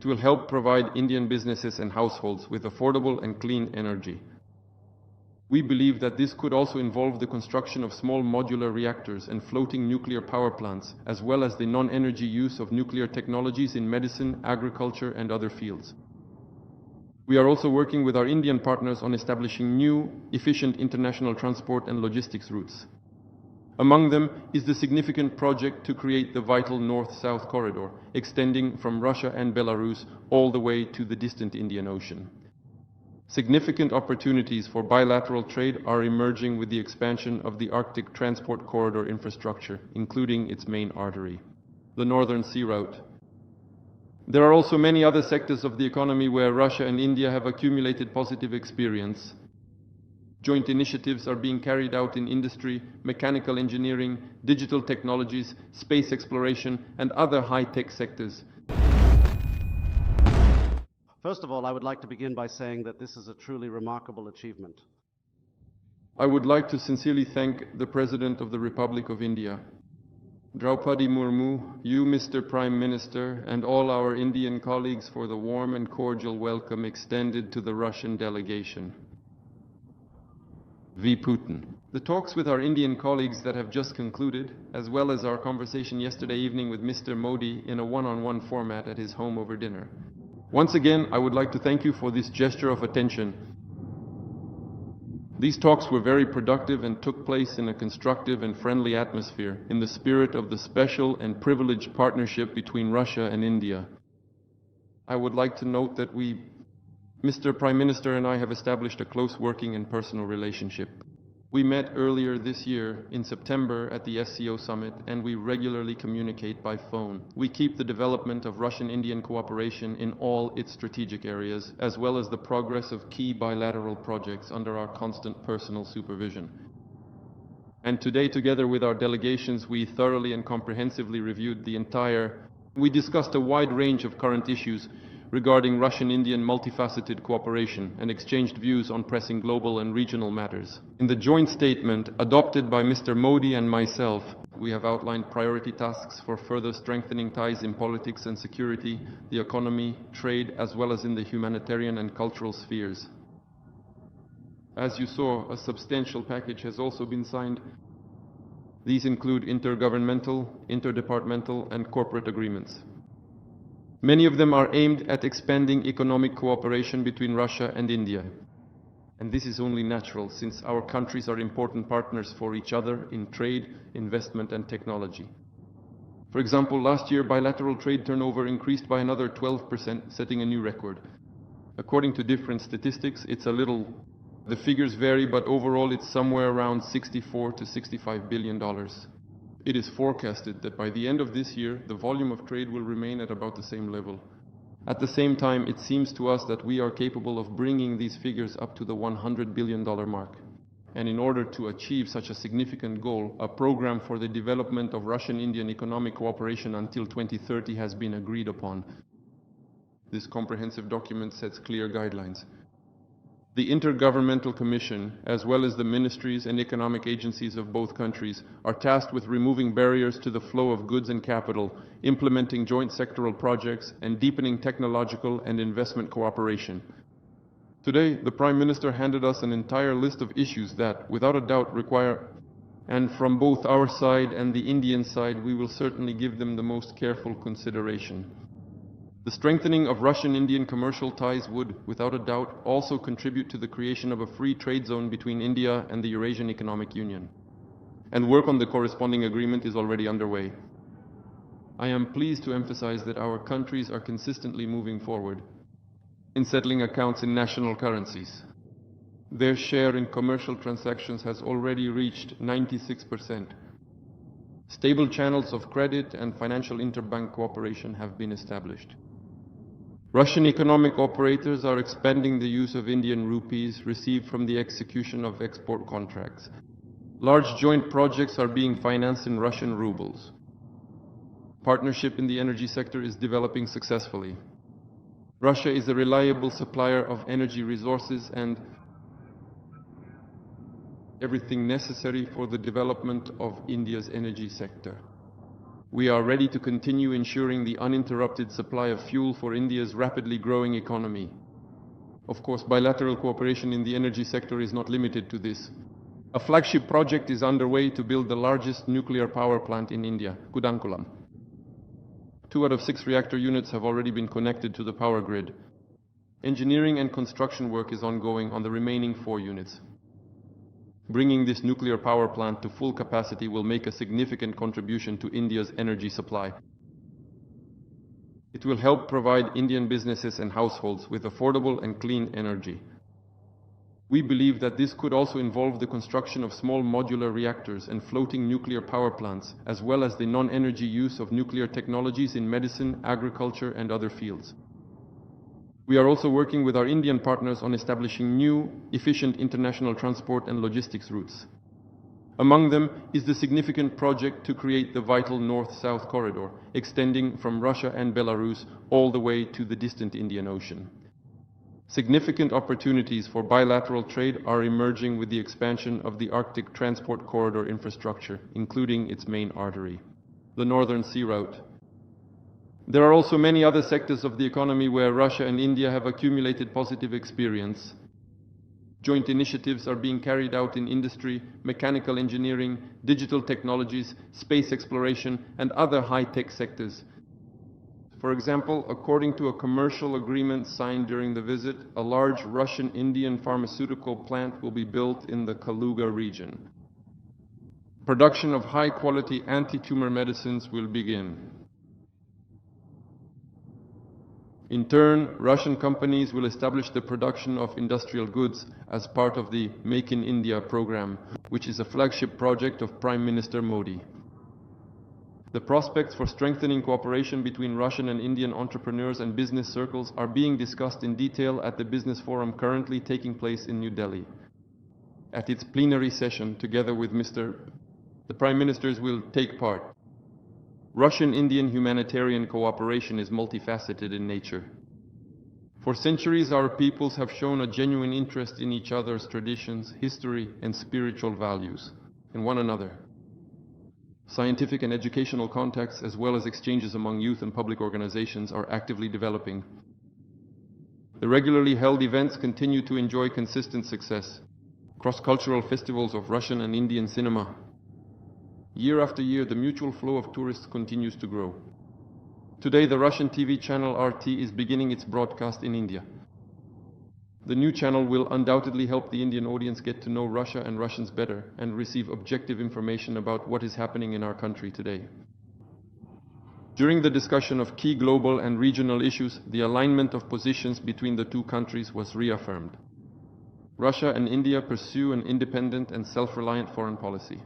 It will help provide Indian businesses and households with affordable and clean energy. We believe that this could also involve the construction of small modular reactors and floating nuclear power plants, as well as the non-energy use of nuclear technologies in medicine, agriculture, and other fields. We are also working with our Indian partners on establishing new, efficient international transport and logistics routes. Among them is the significant project to create the vital North-South corridor, extending from Russia and Belarus all the way to the distant Indian Ocean. Significant opportunities for bilateral trade are emerging with the expansion of the Arctic transport corridor infrastructure, including its main artery, the Northern Sea Route. There are also many other sectors of the economy where Russia and India have accumulated positive experience. Joint initiatives are being carried out in industry, mechanical engineering, digital technologies, space exploration, and other high-tech sectors. First of all, I would like to begin by saying that this is a truly remarkable achievement. I would like to sincerely thank the President of the Republic of India, Draupadi Murmu, you, Mr. Prime Minister, and all our Indian colleagues for the warm and cordial welcome extended to the Russian delegation. V. Putin. The talks with our Indian colleagues that have just concluded, as well as our conversation yesterday evening with Mr. Modi in a one-on-one format at his home over dinner. Once again, I would like to thank you for this gesture of attention. These talks were very productive and took place in a constructive and friendly atmosphere, in the spirit of the special and privileged partnership between Russia and India. I would like to note that Mr. Prime Minister and I have established a close working and personal relationship. We met earlier this year in September at the SCO summit, and we regularly communicate by phone. We keep the development of Russian-Indian cooperation in all its strategic areas, as well as the progress of key bilateral projects under our constant personal supervision. And today, together with our delegations, we thoroughly and comprehensively reviewed we discussed a wide range of current issues regarding Russian-Indian multifaceted cooperation and exchanged views on pressing global and regional matters. In the joint statement adopted by Mr. Modi and myself, we have outlined priority tasks for further strengthening ties in politics and security, the economy, trade, as well as in the humanitarian and cultural spheres. As you saw, a substantial package has also been signed. These include intergovernmental, interdepartmental, and corporate agreements. Many of them are aimed at expanding economic cooperation between Russia and India. And this is only natural, since our countries are important partners for each other in trade, investment, and technology. For example, last year bilateral trade turnover increased by another 12%, setting a new record. According to different statistics, the figures vary, but overall it's somewhere around $64 to $65 billion. It is forecasted that by the end of this year, the volume of trade will remain at about the same level. At the same time, it seems to us that we are capable of bringing these figures up to the $100 billion mark. And in order to achieve such a significant goal, a program for the development of Russian-Indian economic cooperation until 2030 has been agreed upon. This comprehensive document sets clear guidelines. The Intergovernmental Commission, as well as the ministries and economic agencies of both countries, are tasked with removing barriers to the flow of goods and capital, implementing joint sectoral projects, and deepening technological and investment cooperation. Today, the Prime Minister handed us an entire list of issues that, without a doubt, require, and from both our side and the Indian side, we will certainly give them the most careful consideration. The strengthening of Russian-Indian commercial ties would, without a doubt, also contribute to the creation of a free trade zone between India and the Eurasian Economic Union. And work on the corresponding agreement is already underway. I am pleased to emphasize that our countries are consistently moving forward in settling accounts in national currencies. Their share in commercial transactions has already reached 96%. Stable channels of credit and financial interbank cooperation have been established. Russian economic operators are expanding the use of Indian rupees received from the execution of export contracts. Large joint projects are being financed in Russian rubles. Partnership in the energy sector is developing successfully. Russia is a reliable supplier of energy resources and everything necessary for the development of India's energy sector. we are ready to continue ensuring the uninterrupted supply of fuel for India's rapidly growing economy. Of course, bilateral cooperation in the energy sector is not limited to this. A flagship project is underway to build the largest nuclear power plant in India, Kudankulam. 2 out of 6 reactor units have already been connected to the power grid. Engineering and construction work is ongoing on the remaining 4 units. Bringing this nuclear power plant to full capacity will make a significant contribution to India's energy supply. It will help provide Indian businesses and households with affordable and clean energy. We believe that this could also involve the construction of small modular reactors and floating nuclear power plants, as well as the non-energy use of nuclear technologies in medicine, agriculture, and other fields. We are also working with our Indian partners on establishing new, efficient international transport and logistics routes. Among them is the significant project to create the vital North-South corridor, extending from Russia and Belarus all the way to the distant Indian Ocean. Significant opportunities for bilateral trade are emerging with the expansion of the Arctic transport corridor infrastructure, including its main artery, the Northern Sea Route. There are also many other sectors of the economy where Russia and India have accumulated positive experience. Joint initiatives are being carried out in industry, mechanical engineering, digital technologies, space exploration, and other high-tech sectors. For example, according to a commercial agreement signed during the visit, a large Russian-Indian pharmaceutical plant will be built in the Kaluga region. Production of high-quality anti-tumor medicines will begin. In turn, Russian companies will establish the production of industrial goods as part of the Make in India program, which is a flagship project of Prime Minister Modi. The prospects for strengthening cooperation between Russian and Indian entrepreneurs and business circles are being discussed in detail at the business forum currently taking place in New Delhi. At its plenary session, together with the Prime Ministers will take part. Russian-Indian humanitarian cooperation is multifaceted in nature. For centuries, our peoples have shown a genuine interest in each other's traditions, history, and spiritual values, and one another. Scientific and educational contacts, as well as exchanges among youth and public organizations, are actively developing. The regularly held events continue to enjoy consistent success. Cross-cultural festivals of Russian and Indian cinema. Year after year, the mutual flow of tourists continues to grow. Today, the Russian TV channel RT is beginning its broadcast in India. The new channel will undoubtedly help the Indian audience get to know Russia and Russians better and receive objective information about what is happening in our country today. During the discussion of key global and regional issues, the alignment of positions between the 2 countries was reaffirmed. Russia and India pursue an independent and self-reliant foreign policy.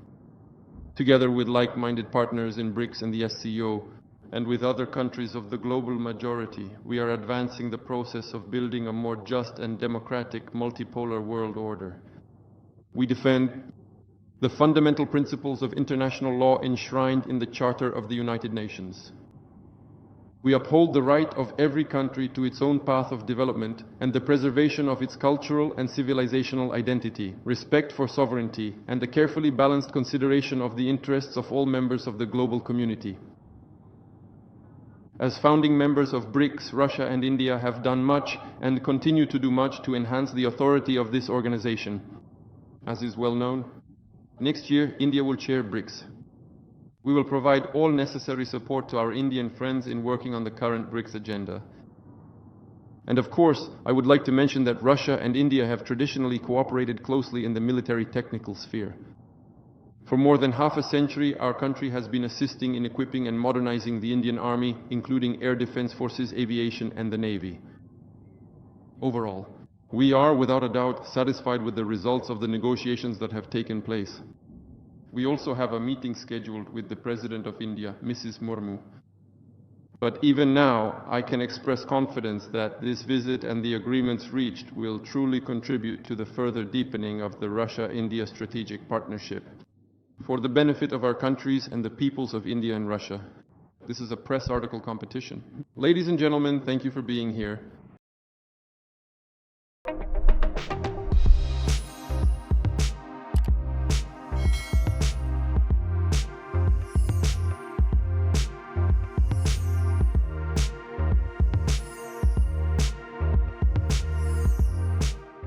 Together with like-minded partners in BRICS and the SCO, and with other countries of the global majority, we are advancing the process of building a more just and democratic multipolar world order. We defend the fundamental principles of international law enshrined in the Charter of the United Nations. We uphold the right of every country to its own path of development and the preservation of its cultural and civilizational identity, respect for sovereignty, and the carefully balanced consideration of the interests of all members of the global community. As founding members of BRICS, Russia and India have done much and continue to do much to enhance the authority of this organization. As is well known, next year India will chair BRICS. We will provide all necessary support to our Indian friends in working on the current BRICS agenda. And of course, I would like to mention that Russia and India have traditionally cooperated closely in the military technical sphere. For more than half a century, our country has been assisting in equipping and modernizing the Indian Army, including Air Defense Forces, Aviation, and the Navy. Overall, we are, without a doubt, satisfied with the results of the negotiations that have taken place. We also have a meeting scheduled with the President of India, Mrs. Murmu. But even now, I can express confidence that this visit and the agreements reached will truly contribute to the further deepening of the Russia-India strategic partnership for the benefit of our countries and the peoples of India and Russia. This is a press article competition. Ladies and gentlemen, thank you for being here.